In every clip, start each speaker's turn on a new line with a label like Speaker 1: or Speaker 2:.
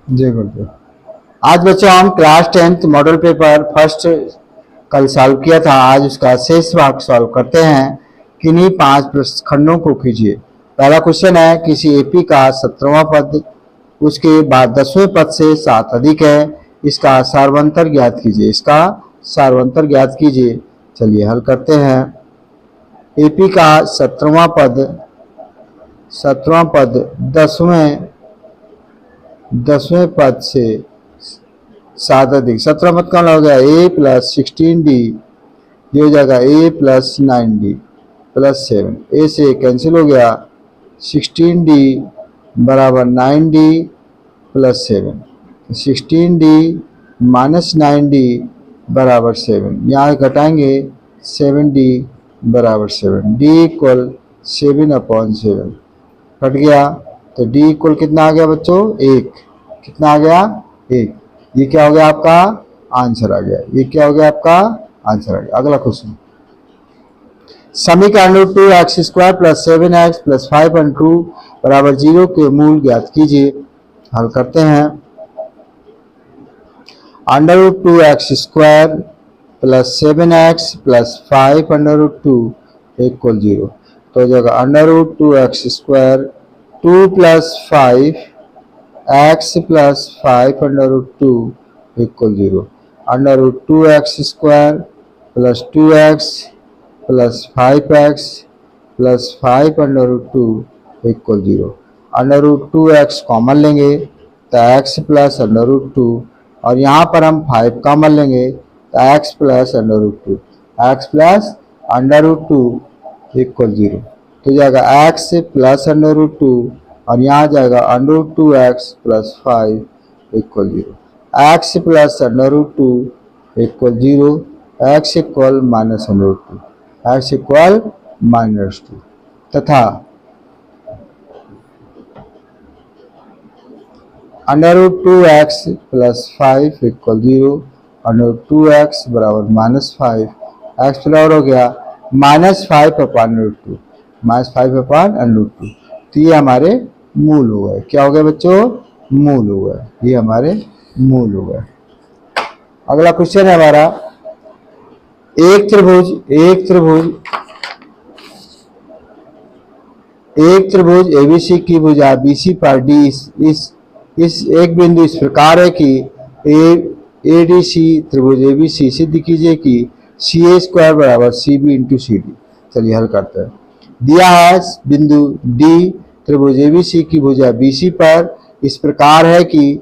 Speaker 1: जी गुरुदेव। आज बच्चों हम class 10th model paper first कल सॉल्व किया था। आज उसका शेष भाग सॉल्व करते हैं। किन्हीं 5 प्रश्नखंडों को कीजिए। पहला क्वेश्चन है, किसी एपी का 17वां पद उसके बाद 10वें पद से 7 अधिक है, इसका सार्वंतर ज्ञात कीजिए। इसका सार्वंतर ज्ञात कीजिए। चलिए हल करते हैं। एपी का 17वां पद 10वें पद से 7 अधिक। 17 पद का हो गया ए प्लस 16d, ये हो जाएगा ए प्लस 9d प्लस 7। ए से कैंसिल हो गया, 16d बराबर 9d plus 7। 16d minus 9d बराबर 7, यहाँ घटाएंगे 7d बराबर 7। d इक्वल 7/7 कट गया, तो d इक्वल कितना आ गया बच्चों? 1। कितना आ गया? 1। ये क्या हो गया आपका? आंसर आ गया। ये क्या हो गया आपका? आंसर आ गया। अगला क्वेश्चन, समीकरण √2x² प्लस 7x प्लस 5/2 बराबर 0 के मूल ज्ञात कीजिए। हल करते हैं। √2x² plus 7x plus 5/2 equal 0, तो हो जाएगा √2x², 2 plus 5 x plus 5/2 equal 0। √2x² plus 2x plus 5x plus 5/2 equal 0। √2x common लेंगे तो x प्लस √2, और यहाँ पर हम 5 कॉमन लेंगे तो x plus √2, x plus √2 equal 0, तो जाएगा x प्लस √2, और यहाँ जाएगा √2x plus 5 equal 0। x plus √2 equal 0, x equal minus √2, x equal -2, तथा √2x प्लस 5 इक्वल 0, √2x बराबर -5, x बराबर हो गया -5/√2, -5/√2। तो ये हमारे मूल हो गए। क्या हो गए बच्चों? मूल हो गए। ये हमारे मूल हो गए। अगला क्वेश्चन है हमारा, एक त्रिभुज एबीसी की भुजा बीसी पर डी इस एक बिंदु इस प्रकार है कि एडीसी त्रिभुज एबीसी सिद्ध कीजिए कि CA² बराबर CB इंटू CD। चलिए हल करते हैं। दिया है बिंदु डी त्रिभुज एबीसी की भुजा BC पर इस प्रकार है कि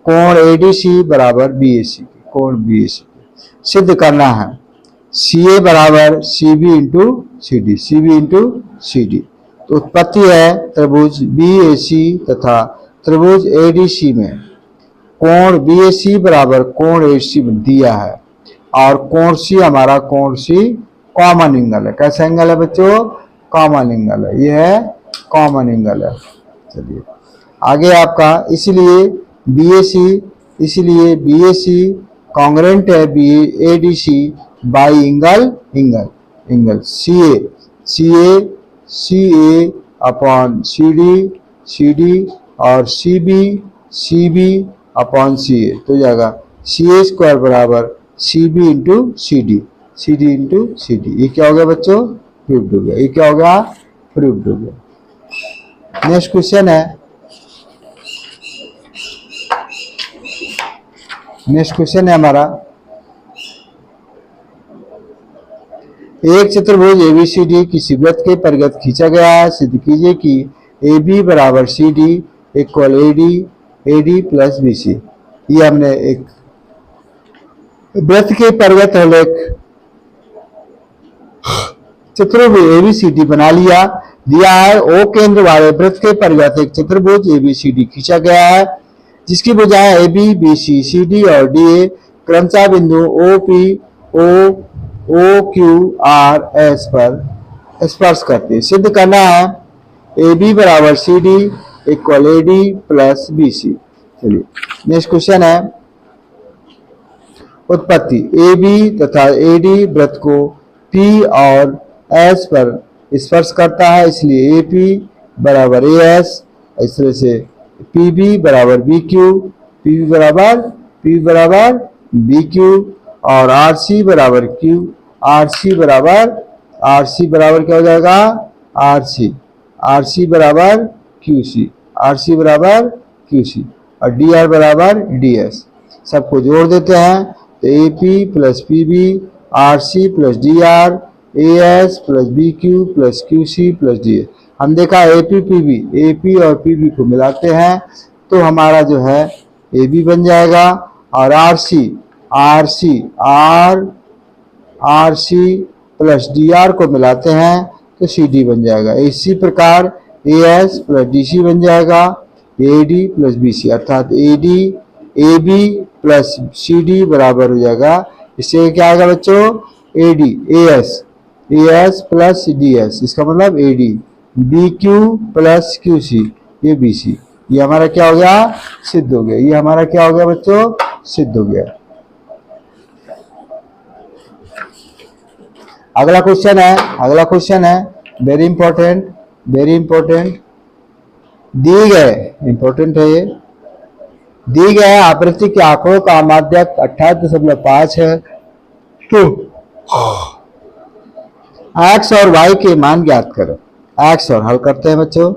Speaker 1: कोण ADC बराबर BAC, कोण BAC सिद्ध करना है। CA बराबर CB इंटू CD। तो उत्पत्ति है त्रिभुज BAC तथा त्रिभुज ADC में कोण BAC बराबर कोण ADC दिया है, और कोण C हमारा कोण C कॉमन एंगल है। कैसा एंगल है बच्चों? कॉमन एंगल है। यह है कॉमन एंगल है। चलिए आगे आपका, इसलिए BAC कॉन्ग्रेंट है ADC by angle CA upon CD और CB अपॉन CA, तो जाएगा CA² बराबर CB into CD into CD। ये क्या हो गया बच्चों? प्रूव्ड हो गया। ये क्या हो गया? प्रूव्ड हो गया। नेक्स्ट क्वेश्चन है हमारा, एक चतुर्भुज ABCD किसी वृत्त के परिगत खींचा गया है। सिद्ध कीजिए कि AB बराबर CD equal AD plus BC। ये हमने एक वृत्त के परिगत चतुर्भुज ABCD बना लिया। दिया है O केंद्र वाले वृत्त के परिगत एक चतुर्भुज ABCD खींचा गया है, जिसकी भुजाएं AB, BC, CD और DA क्रमशः बिंदु OP, OQR S पर स्पर्श करते हैं। सिद्ध करना है AB बराबर CD equal AD plus BC। चलिए नेक्स्ट क्वेश्चन है, उत्पत्ति AB तथा AD वृत्त को P और S पर स्पर्श करता है, इसलिए AP बराबर AS, इस तरह से पी बी बराबर बी क्यू, पी बी बराबर बी क्यू, और आर सी बराबर क्यू, आर सी बराबर क्या हो जाएगा, आर सी बराबर क्यू सी, आर सी बराबर क्यू सी, और डी आर बराबर डी एस। सबको जोड़ देते हैं तो A P plus P B, R C plus D R, A S plus B Q plus Q C plus D S. हम देखा ए पी और पी बी को मिलाते हैं तो हमारा जो है ए बी बन जाएगा, और R C plus D R को मिलाते हैं तो सी डी बन जाएगा। इसी प्रकार A S plus D C बन जाएगा, A D plus B C, अर्थात A D A B plus C D बराबर हो जाएगा, इससे क्या आएगा बच्चों, A D A S plus D S, इसका मतलब A D B Q plus Q C, ये बी सी। ये हमारा क्या हो गया, सिद्ध हो गया। ये हमारा क्या हो गया बच्चों, सिद्ध हो गया। अगला क्वेश्चन है वेरी इंपॉर्टेंट, दी गए, इंपॉर्टेंट है ये, दी गए आवृत्ति के आंकड़ों का माध्यक 28.5 है, तो x और y के मान ज्ञात करो। x और हल करते हैं बच्चों।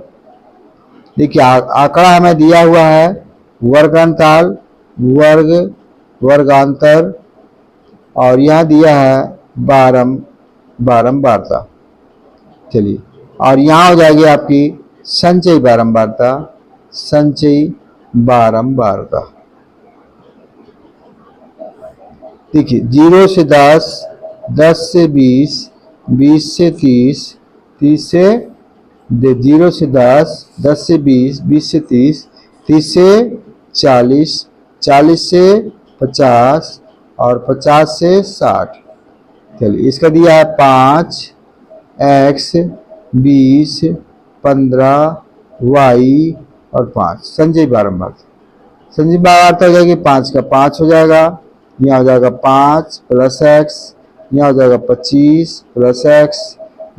Speaker 1: देखिए आंकड़ा हमें दिया हुआ है वर्गांताल, वर्गांतर, और यहां दिया है बारंबारता। चलिए, और यहां हो जाएगी आपकी संचयी बारंबारता। देखिए 0 से 10, 10 से 20, 20 से 30, 30 से 0 से 10, 10 से 20, 20 से 30, 30 से 40, 40 से 50, और 50 से 60। चलिए इसका दिया है 5 x, 20, 15 y और 5। संचयी बारंबारता हो जाएगी 5 का 5 हो जाएगा, यहाँ हो जाएगा 5 प्लस x, यहाँ हो जाएगा 25 प्लस x,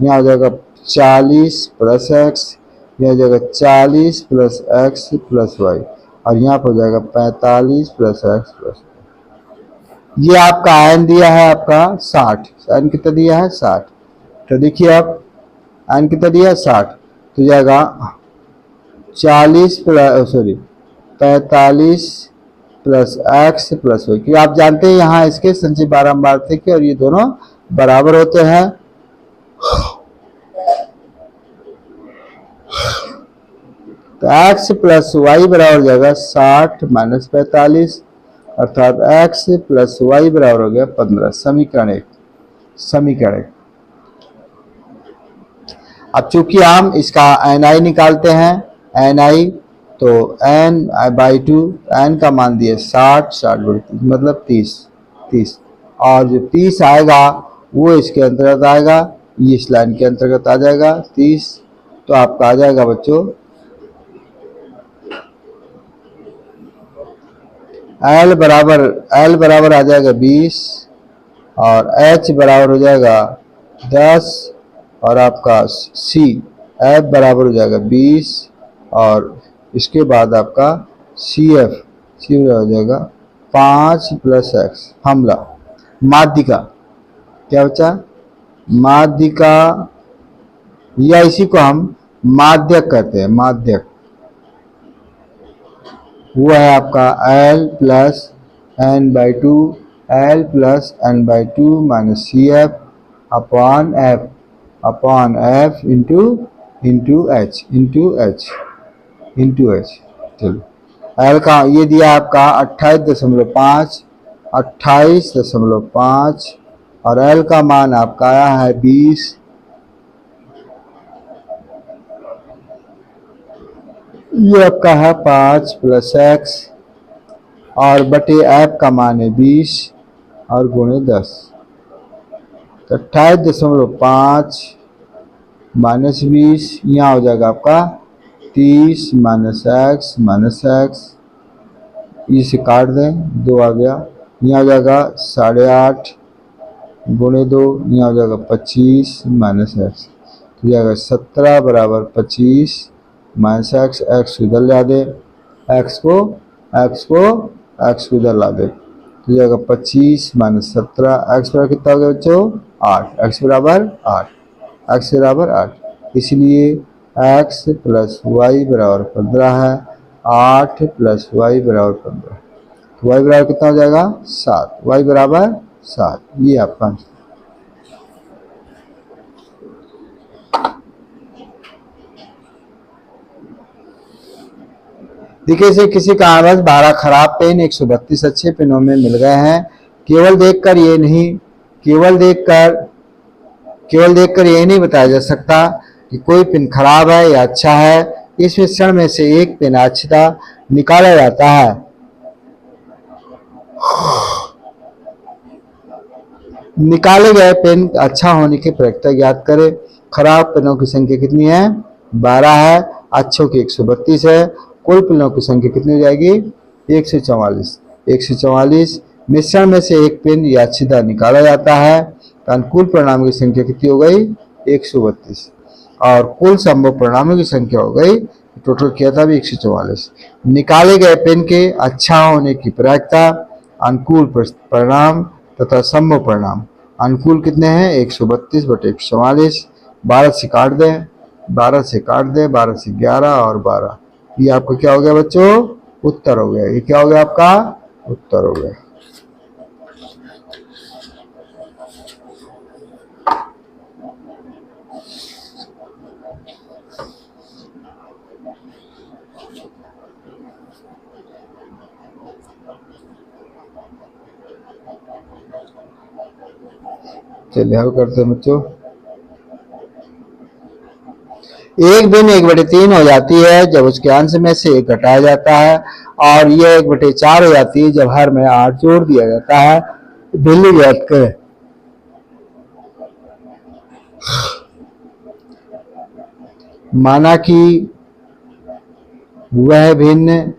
Speaker 1: यहाँ हो जाएगा 40 प्लस x, यहाँ हो जाएगा 40 प्लस x प्लस y, और यहाँ पर हो जाएगा 45 प्लस x प्लस। ये आपका आयन दिया है आपका 60, आयन कितना दिया है 60। तो देखिए आप आयन कितना दिया है 60, तो जाएगा 45 प्लस x प्लस y, क्योंकि आप जानते हैं यहाँ इसके संचयी बारंबारता के और ये दोनों बराबर होते हैं। तो x प्लस y बराबर हो जाएगा 60 माइनस 45, अर्थात x प्लस y बराबर हो गया 15। समीकरण एक। अब चूंकि हम इसका ni निकालते हैं, ni तो n/2, n का मान दिया 60 मतलब 30, और जो 30 आएगा वो इसके अंतर्गत आएगा, ये इस लाइन के अंतर्गत आ जाएगा 30। तो आपका आ जाएगा बच्चों L बराबर आ जाएगा 20, और H बराबर हो जाएगा 10, और आपका C F बराबर हो जाएगा 20, और इसके बाद आपका C बराबर हो जाएगा 5 प्लस x। फॉर्मूला माध्यिका क्या बचा, माध्यिका, या इसी को हम माध्यक कहते हैं, माध्यक। वो है आपका L plus n/2, L plus n/2 minus CF upon F into H। चलो L का ये दिया आपका 28.5, और L का मान आपका आया है 20। ये आपका है 5 प्लस x, और बटे F का मान है 20 और गुणे 10। 28.5 माइनस 20, यहाँ हो जाएगा आपका 30 माइनस x, इसे काट दें, 2 आ गया, यहाँ हो जाएगा 8.5 गुणे 2, यहाँ हो जाएगा 25 माइनस x, तो जाएगा 17 बराबर 25 माइनस x, उधर ले आ दे, एक्स को इधर ला दे तो जाएगा 25 माइनस 17, एक्स बराबर कितना हो गया बच्चों 8, एक्स बराबर 8, इसलिए एक्स प्लस वाई बराबर 15 है, 8 प्लस वाई बराबर 15, तो वाई बराबर कितना हो जाएगा 7, वाई बराबर 7, ये आपका आंसर। देखिए इसे किसी कारणवश 12 खराब पेन 132 अच्छे पेनों में मिल गए हैं। केवल देखकर ये नहीं बताया जा सकता कि कोई पेन खराब है या अच्छा है। इस मिश्रण में से एक पेन अच्छता निकाला जाता है। निकाले गए पेन अच्छा होने की प्रक्रिया ज्ञात करें। खराब पेनों की संख्या कितनी है 12 है, अच्छों की 132 है, कुल पेनों की संख्या कितनी हो जाएगी 144। मिश्रण में से एक पेन या अच्छता निकाला जाता है तो अनुकूल परिणामों की संख्या कितनी हो गई 132 और कुल संभव परिणामों की संख्या हो गई, टोटल किया था भी 144। निकाले गए पेन के अच्छा होने की प्रायिकता अनुकूल परिणाम तथा संभव परिणाम। अनुकूल कितने हैं 132 बटे 144, 12 से काट दें 12 से 11 और 12, ये आपका क्या हो गया बच्चों उत्तर हो गया। ये क्या हो गया आपका उत्तर हो गया। चलिए हल करते हैं बच्चों। एक भिन्न 1/3 हो जाती है जब उसके अंश में से एक घटाया जाता है और यह 1/4 हो जाती है जब हर में 8 जोड़ दिया जाता है। भिन्न ज्ञात करें। माना कि वह भिन्न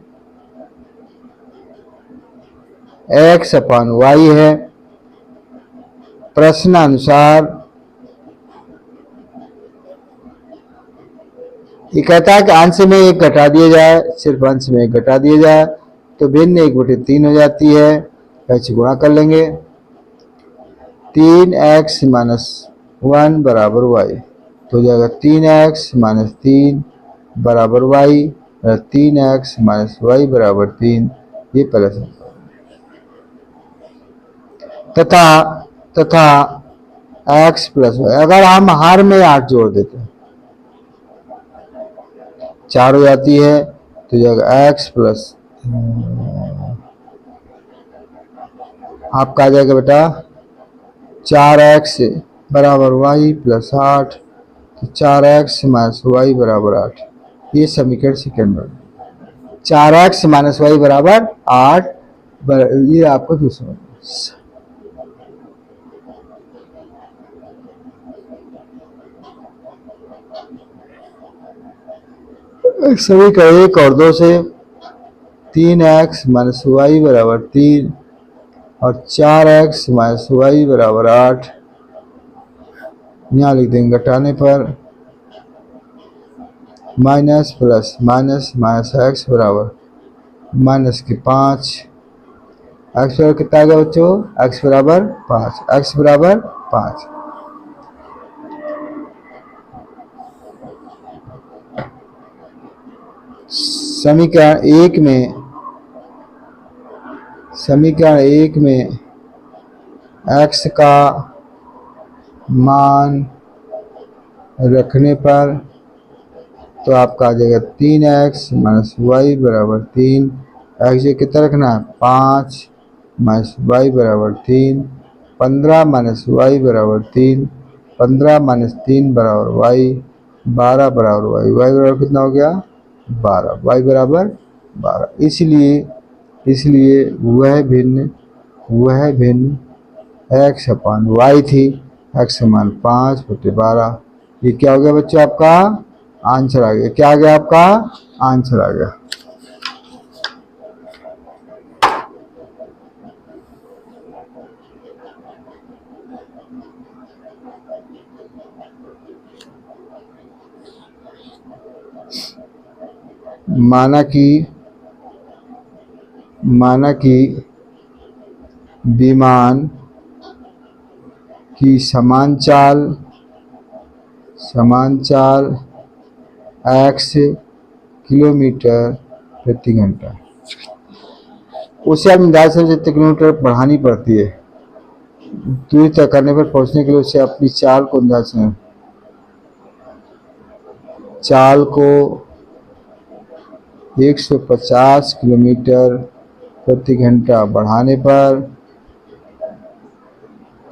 Speaker 1: x अपन वाई है। प्रश्नानुसार ये कहता है कि अंश में एक घटा दिया जाए, सिर्फ अंश में एक घटा दिया जाए तो भिन्न 1/3 हो जाती है। ऐसे गुणा कर लेंगे 3x माइनस 1 बराबर वाई तो हो जाएगा 3x माइनस 3 बराबर वाई, 3x माइनस वाई बराबर 3, ये प्लस तथा x प्लस वाई। अगर हम हर में 8 जोड़ देते हैं 4 हो जाती है तो जाएगा x प्लस आपका आ जाएगा बेटा 4x बराबर वाई प्लस 8 तो 4x माइनस वाई बराबर 8, ये समीकरण सेकंड में 4x माइनस वाई बराबर 8, ये आपको दूसरा समीकरण 1 और 2 से 3x माइनस वाई बराबर 3 और 4x माइनस वाई बराबर 8, यहाँ लिख देंगे घटाने पर minus plus minus minus x बराबर माइनस के 5, एक्स बराबर कितना आ गया बच्चों एक्स बराबर 5, एक्स बराबर 5। समीकरण एक में x का मान रखने पर तो आपका आ जाएगा 3x माइनस वाई बराबर 3, एक्स कितना रखना है 5 माइनस वाई बराबर 3, 15 माइनस वाई बराबर 3, 15 माइनस 3 बराबर वाई, 12 बराबर वाई, वाई बराबर कितना हो गया 12, वाई बराबर 12। इसलिए वह भिन्न एक्स अपान वाई थी, एक्स मान 5 बटे 12, ये क्या हो गया बच्चों आपका आंसर आ गया। क्या आ गया आपका आंसर आ गया। माना कि माना कि विमान की समान चाल x किलोमीटर प्रति घंटा। उसे आप निर्धारित समय से जितने किलोमीटर बढ़ानी पड़ती है दूरी तय करने पर पहुंचने के लिए उसे अपनी चाल को चाल को 150 किलोमीटर प्रति घंटा बढ़ाने पर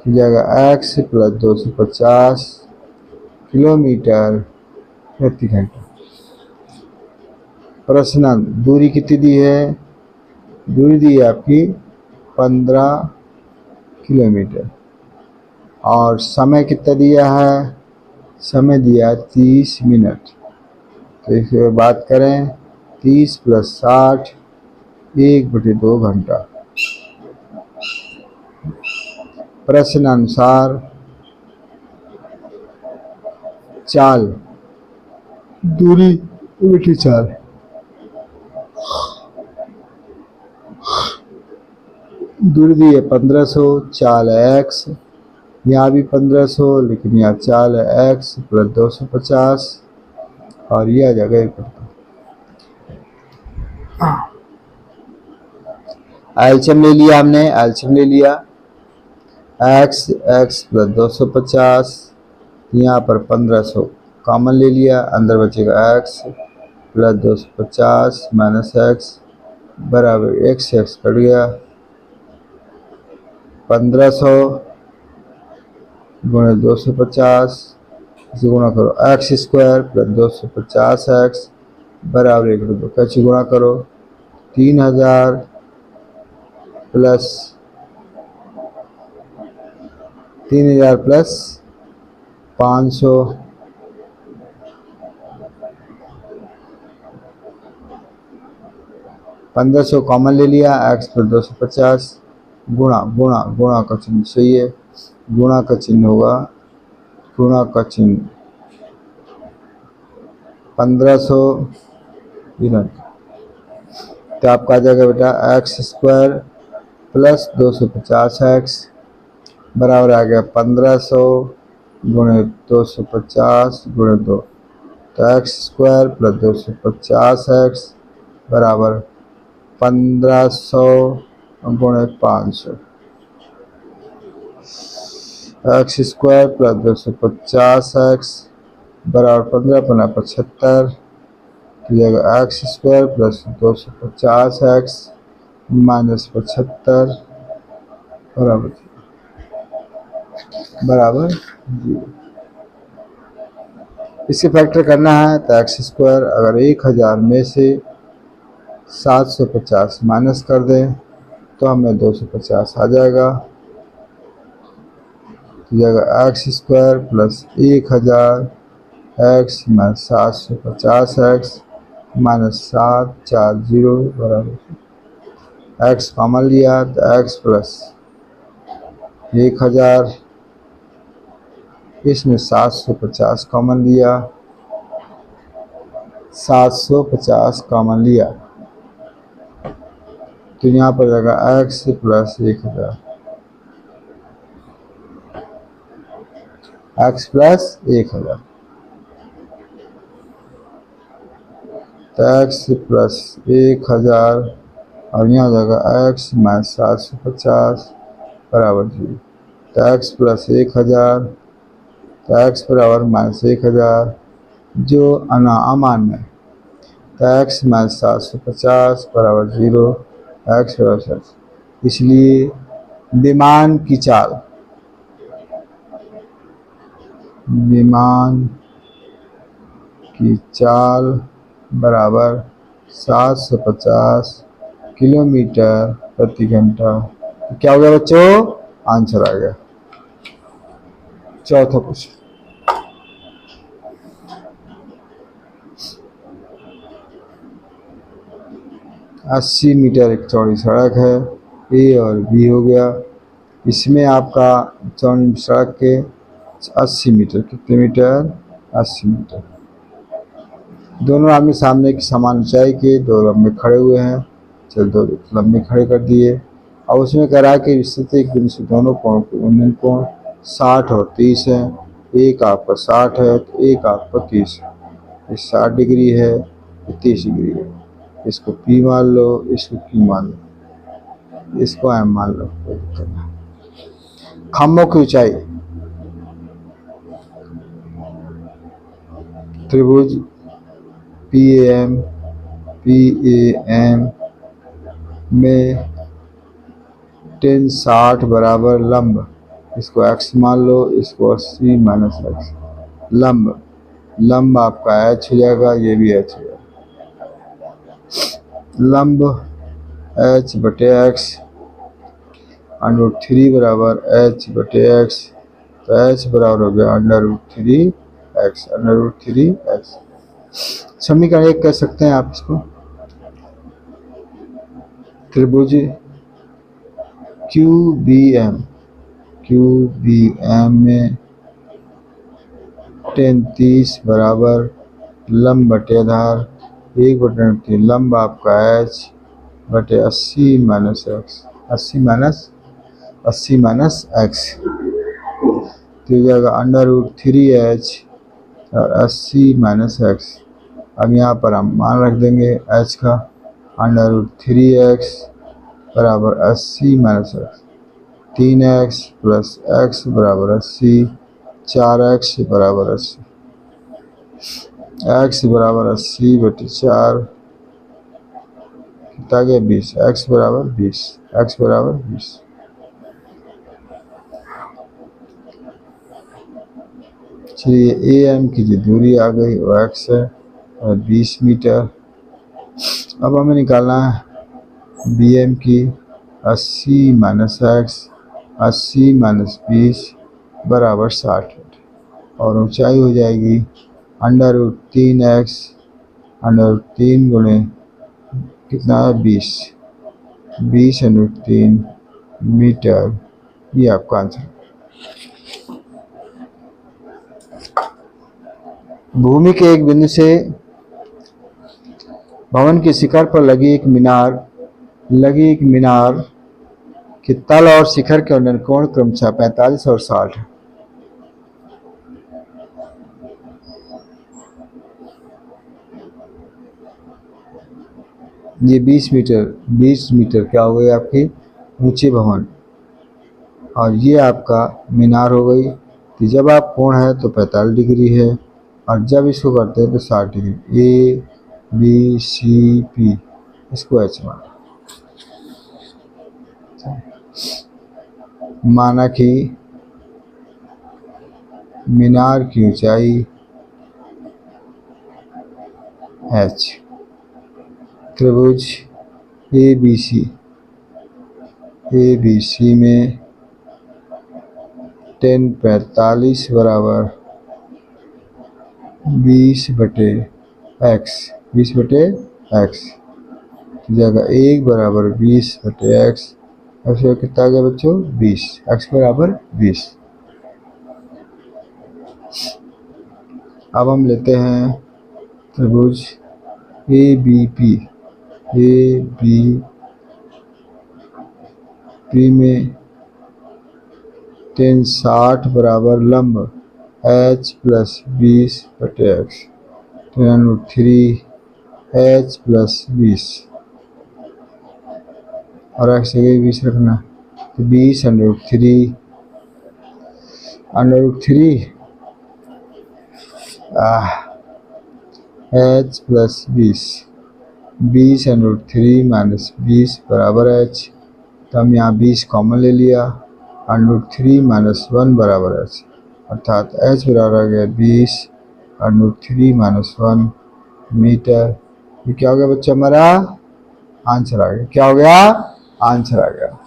Speaker 1: की जाएगा x प्लस 250 किलोमीटर प्रति घंटा। प्रश्न दूरी कितनी दी है? दूरी दी है आपकी 15 किलोमीटर और समय कितना दिया है? समय दिया 30 मिनट। तो इसके बात करें 30 प्लस 60 1/2 घंटा। प्रश्न अनुसार चाल दूरी बटी चाल दूरी दी है 1500, चाल है x, यहाँ भी 1500 लेकिन यहाँ चाल है x प्लस 250 और यह आ जाएगा 1/2। एलसीएम ले लिया हमने, एलसीएम ले लिया x प्लस 250, यहाँ पर 1500 कॉमन ले लिया, अंदर बचेगा x प्लस 250 माइनस x बराबर x कट गया। 1500 गुणे 250 इसे गुणा करो x स्क्वायर प्लस 250x बराबर 1/2। कैसे गुणा करो? 3000 प्लस 500 1500 कॉमन ले लिया, x प्लस 250 गुणा का चिन्ह सही है, गुणा का चिन्ह होगा, गुणा का चिन्ह 1500 तो आपका आ जाएगा बेटा x स्क्वायर प्लस 250x बराबर आ गया 1500 गुणे 250 गुणे 2 तो x स्क्वायर प्लस 250x बराबर 1500 गुणे 500 x स्क्वायर प्लस 250x बराबर 15×75 जाएगा x square plus 250x minus 75 बराबर 0। इसे फैक्टर करना है तो x स्क्वायर अगर 1000 में से 750 माइनस कर दें तो हमें 250 आ जाएगा, x square plus 1000 x minus 750x minus 740 बराबर x कॉमन लिया तो x प्लस 1000 इसमें 750 कॉमन लिया, 750 कॉमन लिया तो यहाँ पर जाएगा x प्लस 1000 x प्लस 1000 तो x प्लस 1000 और यहाँ जाएगा x माइनस 750 बराबर 0 तो x प्लस 1000 तो x बराबर माइनस 1000 जो अमान्य है तो x माइनस 750 बराबर 0 x बराबर 7। इसलिए विमान की चाल बराबर 750 किलोमीटर प्रति घंटा। क्या हो गया बच्चों? आंसर आ गया। चौथा क्वेश्चन, अस्सी मीटर एक चौड़ी सड़क है, ए और बी हो गया। इसमें आपका चौड़ी सड़क के 80 मीटर, कितने मीटर? 80 मीटर। दोनों आमने सामने की समान ऊंचाई के दो लंबे खड़े हुए हैं। चल दो लंबे खड़े कर दिए। अब उसमें कह रहा है कि स्थित एक बिंदु से दोनों कोण उन्नयन कोण 60 और 30 है। एक आपका 60 है तो एक आपका 30 है। ये 60 डिग्री है, ये 30 डिग्री है। इसको P मान लो, इसको Q मान लो, इसको M मान लो। खम्भों की ऊंचाई त्रिभुज PAM में 10 60 बराबर लंब, इसको x मान लो, इसको 80 माइनस एक्स। लंब आपका h हो जाएगा, ये भी h हो जाएगा। लंब h बटे x √3 बराबर h बटे x, तो h बराबर हो गया √3x। समीकरण 1 कह सकते हैं आप इसको। त्रिभुज QBM में 10 30 बराबर लंब बटे आधार 1 बटे √3, लंब आपका h बटे 80 माइनस एक्स, 80 माइनस एक्स, तो हो जाएगा √3h और 80 माइनस एक्स। अब यहाँ पर हम मान रख देंगे h का, √3x बराबर 80 minus x, 3x plus x बराबर 80, 4x बराबर 80, x बराबर 80 बटे 4 कितना गया 20, x बराबर 20। चलिए AM की जो दूरी आ गई वो x है और 20 मीटर। अब हमें निकालना है BM की 80 माइनस एक्स, 80 माइनस 20 बराबर 60 और ऊंचाई हो जाएगी √3x, √3 गुणे कितना है 20 √3 मीटर। ये आपका आंसर। भूमि के एक बिंदु से भवन के शिखर पर लगी एक मीनार के तल और शिखर के उन्नयन कोण क्रमशः 45 और 60 है। ये 20 मीटर क्या हो गई आपकी ऊंचे भवन, और ये आपका मीनार हो गई। तो जब आप कोण है तो 45 डिग्री है, और जब इसको करते हैं तो 60 डिग्री। ABCP इसको H माना कि मीनार की ऊंचाई H। त्रिभुज ABC में 10 45 बराबर 20 बटे x, जगह 1 बराबर 20 बटे x। x कितना आ गया बच्चों 20, x बराबर 20। अब हम लेते हैं त्रिभुज ABP में 10 60 बराबर लंब h प्लस 20 बटे x, √3h प्लस 20 और x जगह 20 रखना, तो 20 √3 h प्लस 20 √3 माइनस 20 बराबर h। तो हम यहाँ 20 कॉमन ले लिया, √3 माइनस 1 बराबर h, अर्थात h बराबर आ गया 20 √3 माइनस 1 मीटर। ये क्या हो गया बच्चा हमारा आंसर आ गया। क्या हो गया आंसर आ गया।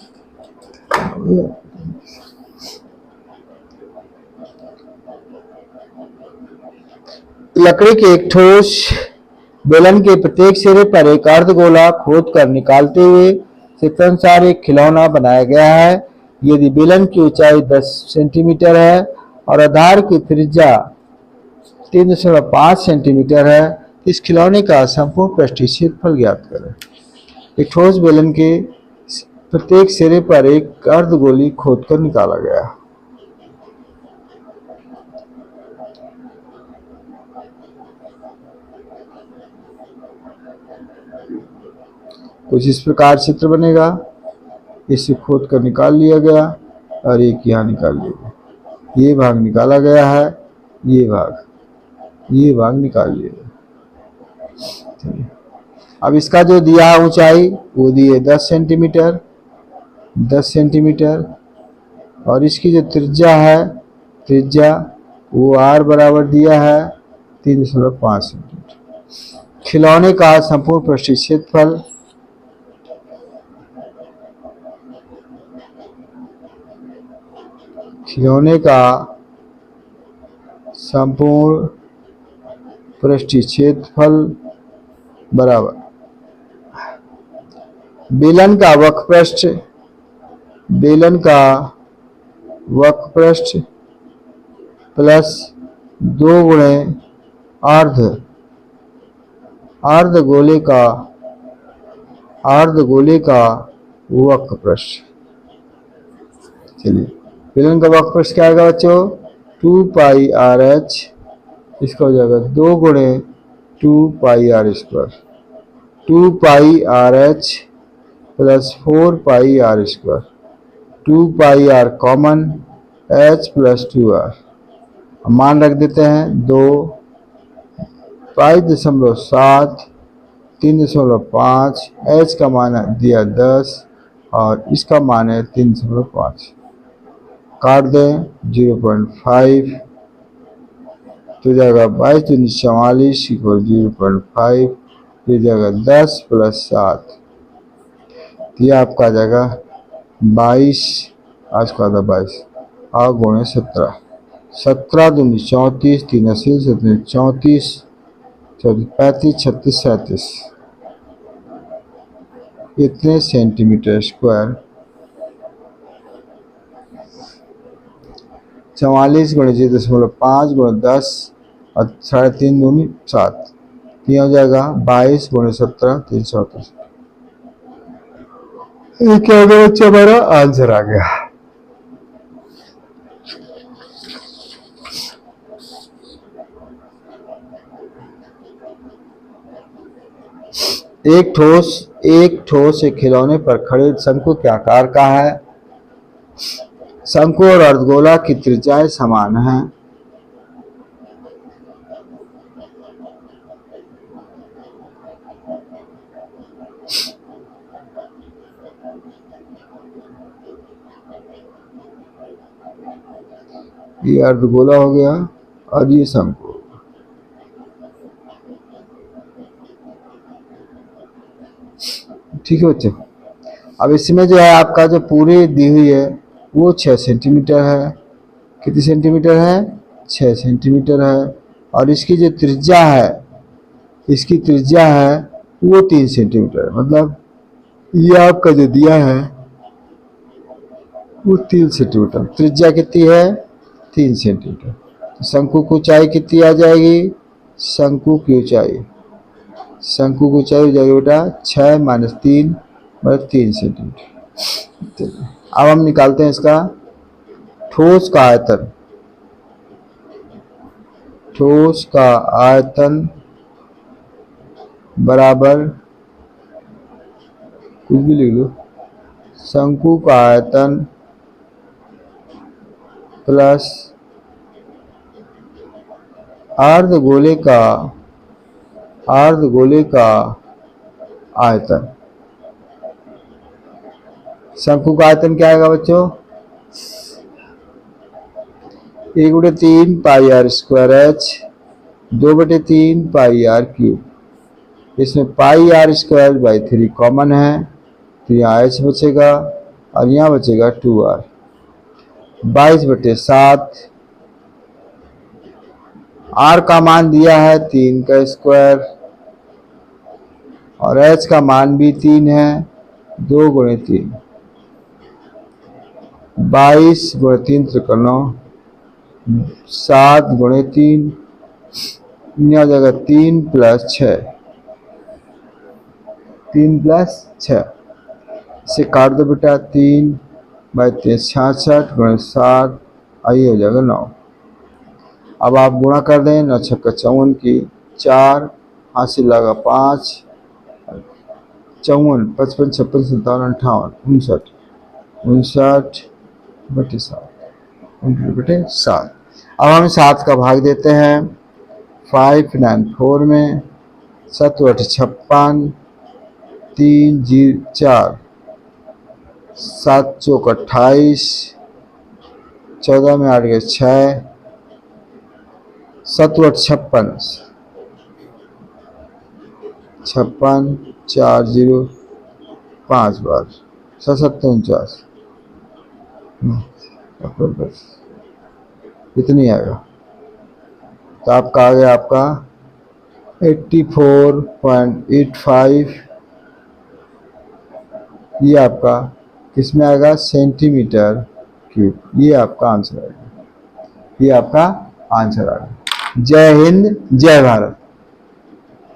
Speaker 1: लकड़ी के एक ठोस बेलन के प्रत्येक सिरे पर एक अर्धगोला खोदकर निकालते हुए चित्रानुसार एक खिलौना बनाया गया है। यदि बेलन की ऊंचाई 10 सेंटीमीटर है और आधार की त्रिज्या 3.5 सेंटीमीटर है, इस खिलौने का संपूर्ण पृष्ठीय क्षेत्रफल ज्ञात करें। एक ठोस बेलन के प्रत्येक सिरे पर एक अर्धगोली खोदकर निकाला गया। कुछ इस प्रकार चित्र बनेगा। इसे खोद कर निकाल लिया गया और एक यहाँ निकाल लिया गया। ये भाग निकाला गया है, ये भाग निकाल लिया गया। अब इसका जो दिया ऊंचाई वो दिए 10 सेंटीमीटर, 10 सेंटीमीटर, और इसकी जो त्रिज्या वो r बराबर दिया है 3.5 सेंटीमीटर। खिलौने का संपूर्ण पृष्ठीय क्षेत्रफल खिलौने का संपूर्ण पृष्ठीय क्षेत्रफल बराबर बेलन का वक्रपृष्ठ प्लस 2 गुणे अर्धगोले का वक्रपृष्ठ। चलिए, बेलन का वक्रपृष्ठ क्या आएगा बच्चों? 2 पाई आर एच, इसका हो जाएगा 2 गुणे 2 pi R square, 2 pi R H plus 4 pi R square, 2 pi R common, H plus 2 R. मान रख देते हैं 2, 5.7, 3.5, एच का मान दिया 10 और इसका मान है 3.5। काट दें 0.5 तो जाएगा 22 दूनी 44 इक्वल 0.5, ये जाएगा 10 प्लस 7, ये आपका आ जाएगा 22, आज का आधा 22 और गुणे 17, 17 दूनी 34, 3 80 17 34, 35 36 37, इतने सेंटीमीटर स्क्वायर। 44 गुणे 0.5 गुणे 10 और 3.5 दूनी 7, ये हो जाएगा 22 गुणे 17 338। ये क्या हो गया बच्चा? हमारा आंसर आ गया। एक ठोस एक खिलौने पर खड़े शंकु के आकार का है। शंकु और अर्धगोला की त्रिज्याएं समान हैं। ये अर्धगोला हो गया और ये शंकु। ठीक है बच्चों, अब इसमें जो है आपका जो पूरी दी हुई है वो 6 सेंटीमीटर है। कितनी सेंटीमीटर है? 6 सेंटीमीटर है। और इसकी जो त्रिज्या है वो 3 सेंटीमीटर है। मतलब ये आपका जो दिया है वो 3 सेंटीमीटर। त्रिज्या कितनी है? 3 सेंटीमीटर। तो शंकु की ऊंचाई कितनी आ जाएगी? शंकु की ऊंचाई हो जाएगी बेटा 6 - 3 मतलब 3 सेंटीमीटर। अब हम निकालते हैं इसका ठोस का आयतन बराबर, कुछ भी लिख लो, शंकु का आयतन प्लस अर्धगोले का आयतन। शंकु का आयतन क्या आएगा बच्चों? 1/3 pi R square H, 2/3 pi R cube. इसमें pi R square by 3 common है तो यहाँ एच बचेगा और यहाँ बचेगा 2r। 22/7, r का मान दिया है 3 का स्क्वायर और h का मान भी 3 है, 2 गुणे 3, 22 गुणे 3 9, 7 गुणे 3, यहाँ जाएगा 3 + 6, 3+6, इसे काट दो बेटा। 3/3 66 गुणे 7, आइए हो जाएगा 9। अब आप गुणा कर दें, 9 छक्का 54 की, 4 हासिल लगा 5, 54 55 56 57 58 59 बटे 7। अब हम 7 का भाग देते हैं 5 9 4 में, 7 8 56, 3 4, 7 चौक 28, 14 में 8 गए 6, 7 8 56, 56 4 0 5 बार, 7 7 49, बस इतनी आएगा। तो आपका आ गया आपका 84.85, ये आपका किसमें आएगा, सेंटीमीटर क्यूब। ये आपका आंसर आएगा, ये आपका आंसर आएगा। जय हिंद, जय भारत।